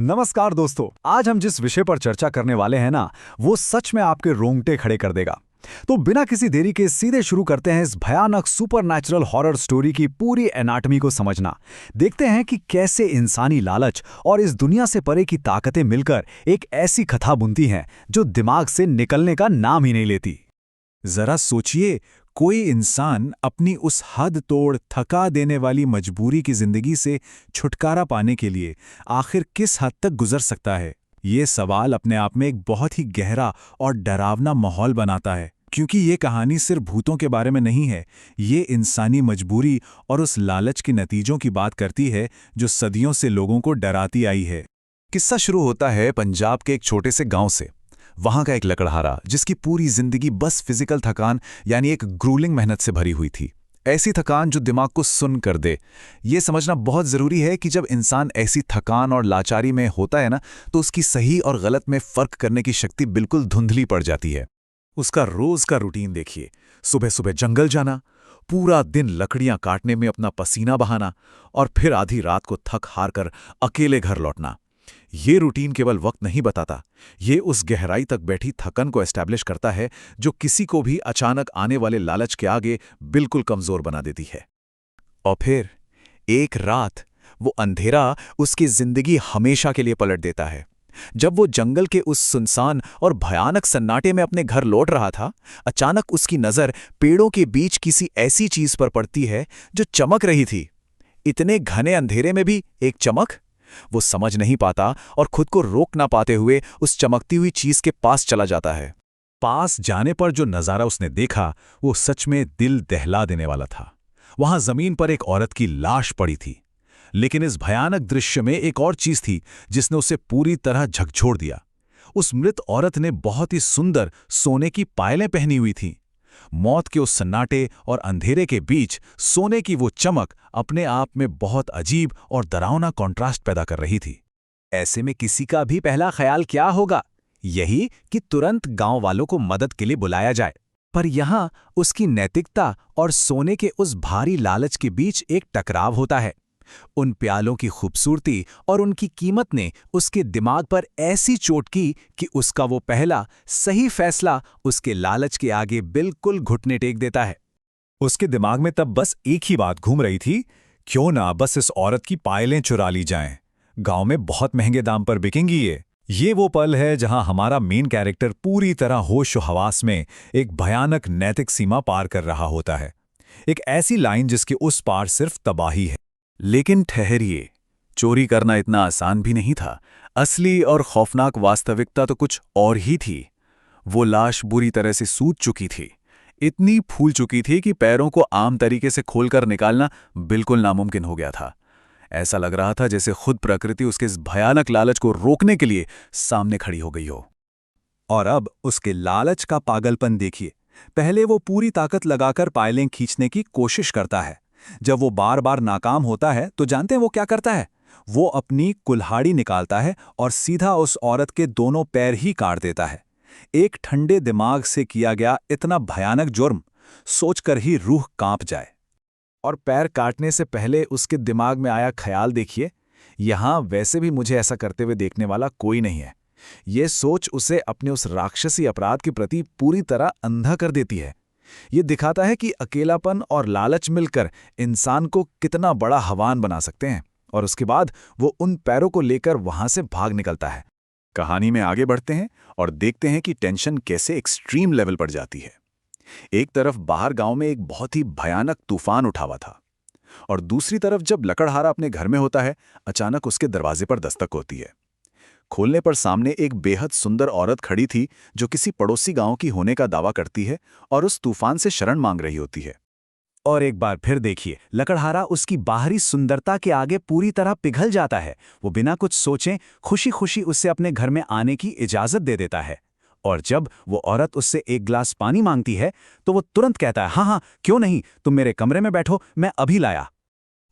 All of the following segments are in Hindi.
नमस्कार दोस्तों, आज हम जिस विषय पर चर्चा करने वाले हैं ना, वो सच में आपके रोंगटे खड़े कर देगा। तो बिना किसी देरी के सीधे शुरू करते हैं इस भयानक सुपरनैचुरल हॉरर स्टोरी की पूरी एनाटॉमी को समझना। देखते हैं कि कैसे इंसानी लालच और इस दुनिया से परे की ताकतें मिलकर एक ऐसी कथा बुनती हैं जो दिमाग से निकलने का नाम ही नहीं लेती। जरा सोचिए, कोई इंसान अपनी उस हद तोड़ थका देने वाली मजबूरी की जिंदगी से छुटकारा पाने के लिए आखिर किस हद तक गुजर सकता है। ये सवाल अपने आप में एक बहुत ही गहरा और डरावना माहौल बनाता है, क्योंकि ये कहानी सिर्फ भूतों के बारे में नहीं है। ये इंसानी मजबूरी और उस लालच के नतीजों की बात करती है जो सदियों से लोगों को डराती आई है। किस्सा शुरू होता है पंजाब के एक छोटे से गांव से। वहां का एक लकड़हारा जिसकी पूरी जिंदगी बस फिजिकल थकान यानी एक ग्रूलिंग मेहनत से भरी हुई थी। ऐसी थकान जो दिमाग को सुन्न कर दे। ये समझना बहुत जरूरी है कि जब इंसान ऐसी थकान और लाचारी में होता है ना, तो उसकी सही और गलत में फर्क करने की शक्ति बिल्कुल धुंधली पड़ जाती है। उसका रोज का रूटीन देखिए। सुबह सुबह जंगल जाना, पूरा दिन लकड़ियां काटने में अपना पसीना बहाना और फिर आधी रात को थक हार कर अकेले घर लौटना। ये रूटीन केवल वक्त नहीं बताता, ये उस गहराई तक बैठी थकन को एस्टैब्लिश करता है जो किसी को भी अचानक आने वाले लालच के आगे बिल्कुल कमजोर बना देती है। और फिर एक रात वो अंधेरा उसकी जिंदगी हमेशा के लिए पलट देता है। जब वो जंगल के उस सुनसान और भयानक सन्नाटे में अपने घर लौट रहा था, अचानक उसकी नजर पेड़ों के बीच किसी ऐसी चीज पर पड़ती है जो चमक रही थी। इतने घने अंधेरे में भी एक चमक। वो समझ नहीं पाता और खुद को रोक ना पाते हुए उस चमकती हुई चीज के पास चला जाता है। पास जाने पर जो नज़ारा उसने देखा वो सच में दिल दहला देने वाला था। वहां जमीन पर एक औरत की लाश पड़ी थी, लेकिन इस भयानक दृश्य में एक और चीज थी जिसने उसे पूरी तरह झकझोर दिया। उस मृत औरत ने बहुत ही सुंदर सोने की पायलें पहनी हुई थीं। मौत के उस सन्नाटे और अंधेरे के बीच सोने की वो चमक अपने आप में बहुत अजीब और डरावना कॉन्ट्रास्ट पैदा कर रही थी। ऐसे में किसी का भी पहला ख्याल क्या होगा? यही कि तुरंत गांव वालों को मदद के लिए बुलाया जाए। पर यहां उसकी नैतिकता और सोने के उस भारी लालच के बीच एक टकराव होता है। उन प्यालों की खूबसूरती और उनकी कीमत ने उसके दिमाग पर ऐसी चोट की कि उसका वो पहला सही फैसला उसके लालच के आगे बिल्कुल घुटने टेक देता है। उसके दिमाग में तब बस एक ही बात घूम रही थी, क्यों ना बस इस औरत की पायलें चुरा ली जाएं। गांव में बहुत महंगे दाम पर बिकेंगी ये वो पल है जहां हमारा मेन कैरेक्टर पूरी तरह होश व हवास में एक भयानक नैतिक सीमा पार कर रहा होता है। एक ऐसी लाइन जिसके उस पार सिर्फ तबाही है। लेकिन ठहरिए, चोरी करना इतना आसान भी नहीं था। असली और खौफनाक वास्तविकता तो कुछ और ही थी। वो लाश बुरी तरह से सूज चुकी थी, इतनी फूल चुकी थी कि पैरों को आम तरीके से खोलकर निकालना बिल्कुल नामुमकिन हो गया था। ऐसा लग रहा था जैसे खुद प्रकृति उसके इस भयानक लालच को रोकने के लिए सामने खड़ी हो गई हो। और अब उसके लालच का पागलपन देखिए। पहले वो पूरी ताकत लगाकर पायलें खींचने की कोशिश करता है। जब वो बार बार नाकाम होता है तो जानते हैं वो क्या करता है? वो अपनी कुल्हाड़ी निकालता है और सीधा उस औरत के दोनों पैर ही काट देता है। एक ठंडे दिमाग से किया गया इतना भयानक जुर्म सोचकर ही रूह कांप जाए। और पैर काटने से पहले उसके दिमाग में आया ख्याल देखिए। यहां वैसे भी मुझे ऐसा करते हुए देखने वाला कोई नहीं है। ये सोच उसे अपने उस राक्षसी अपराध के प्रति पूरी तरह अंधा कर देती है। ये दिखाता है कि अकेलापन और लालच मिलकर इंसान को कितना बड़ा हवान बना सकते हैं। और उसके बाद वो उन पैरों को लेकर वहां से भाग निकलता है। कहानी में आगे बढ़ते हैं और देखते हैं कि टेंशन कैसे एक्सट्रीम लेवल पर जाती है। एक तरफ बाहर गांव में एक बहुत ही भयानक तूफान उठा हुआ था, और दूसरी तरफ जब लकड़हारा अपने घर में होता है, अचानक उसके दरवाजे पर दस्तक होती है। खोलने पर सामने एक बेहद सुंदर औरत खड़ी थी जो किसी पड़ोसी गांव की होने का दावा करती है और उस तूफान से शरण मांग रही होती है। और एक बार फिर देखिए, लकड़हारा उसकी बाहरी सुंदरता के आगे पूरी तरह पिघल जाता है। वो बिना कुछ सोचे खुशी खुशी उससे अपने घर में आने की इजाजत दे देता है। और जब वो औरत उससे एक गिलास पानी मांगती है तो वो तुरंत कहता है, हाँ हाँ क्यों नहीं, तुम मेरे कमरे में बैठो, मैं अभी लाया।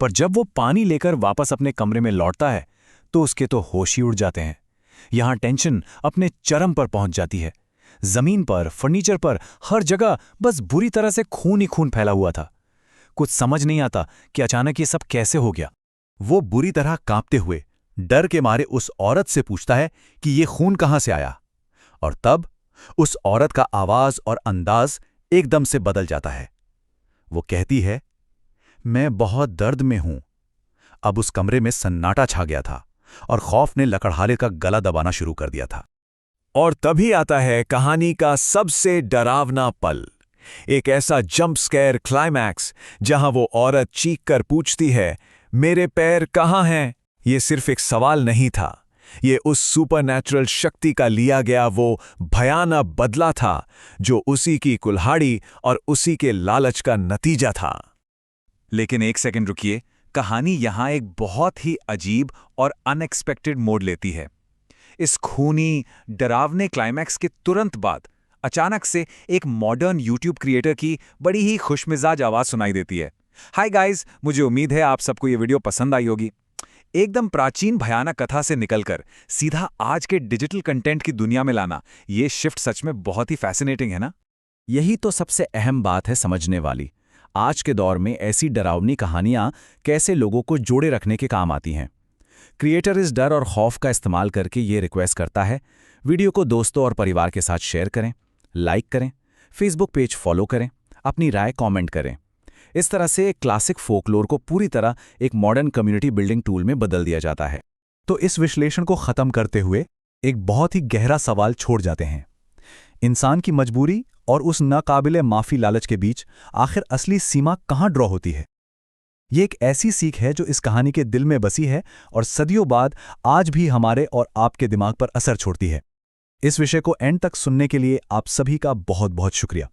पर जब वो पानी लेकर वापस अपने कमरे में लौटता है तो उसके तो होश ही उड़ जाते हैं। यहां टेंशन अपने चरम पर पहुंच जाती है। जमीन पर, फर्नीचर पर, हर जगह बस बुरी तरह से खून ही खून फैला हुआ था। कुछ समझ नहीं आता कि अचानक ये सब कैसे हो गया। वो बुरी तरह कांपते हुए डर के मारे उस औरत से पूछता है कि ये खून कहां से आया, और तब उस औरत का आवाज और अंदाज एकदम से बदल जाता है। वो कहती है, मैं बहुत दर्द में हूं। अब उस कमरे में सन्नाटा छा गया था और खौफ ने लकड़हारे का गला दबाना शुरू कर दिया था। और तभी आता है कहानी का सबसे डरावना पल, एक ऐसा जंप स्केयर क्लाइमैक्स जहां वो औरत चीख कर पूछती है, मेरे पैर कहाँ हैं? ये सिर्फ एक सवाल नहीं था, ये उस सुपरनैचुरल शक्ति का लिया गया वो भयानक बदला था जो उसी की कुल्हाड़ी और उसी के लालच का नतीजा था। लेकिन एक सेकंड रुकिए, कहानी यहां एक बहुत ही अजीब और अनएक्सपेक्टेड मोड़ लेती है। इस खूनी, डरावने क्लाइमैक्स के तुरंत बाद अचानक से एक मॉडर्न यूट्यूब क्रिएटर की बड़ी ही खुशमिजाज आवाज सुनाई देती है। हाय गाइस, मुझे उम्मीद है आप सबको ये वीडियो पसंद आई होगी। एकदम प्राचीन भयानक कथा से निकलकर सीधा आज के डिजिटल कंटेंट की दुनिया में लाना, ये शिफ्ट सच में बहुत ही फैसिनेटिंग है ना? यही तो सबसे अहम बात है समझने वाली। आज के दौर में ऐसी डरावनी कहानियां कैसे लोगों को जोड़े रखने के काम आती हैं। क्रिएटर इस डर और खौफ का इस्तेमाल करके ये रिक्वेस्ट करता है, वीडियो को दोस्तों और परिवार के साथ शेयर करें, लाइक करें, फेसबुक पेज फॉलो करें, अपनी राय कमेंट करें। इस तरह से एक क्लासिक फोकलोर को पूरी तरह एक मॉडर्न कम्युनिटी बिल्डिंग टूल में बदल दिया जाता है। तो इस विश्लेषण को खत्म करते हुए एक बहुत ही गहरा सवाल छोड़ जाते हैं। इंसान की मजबूरी और उस नाकाबिले माफी लालच के बीच आखिर असली सीमा कहाँ ड्रॉ होती है? ये एक ऐसी सीख है जो इस कहानी के दिल में बसी है और सदियों बाद आज भी हमारे और आपके दिमाग पर असर छोड़ती है। इस विषय को एंड तक सुनने के लिए आप सभी का बहुत बहुत शुक्रिया।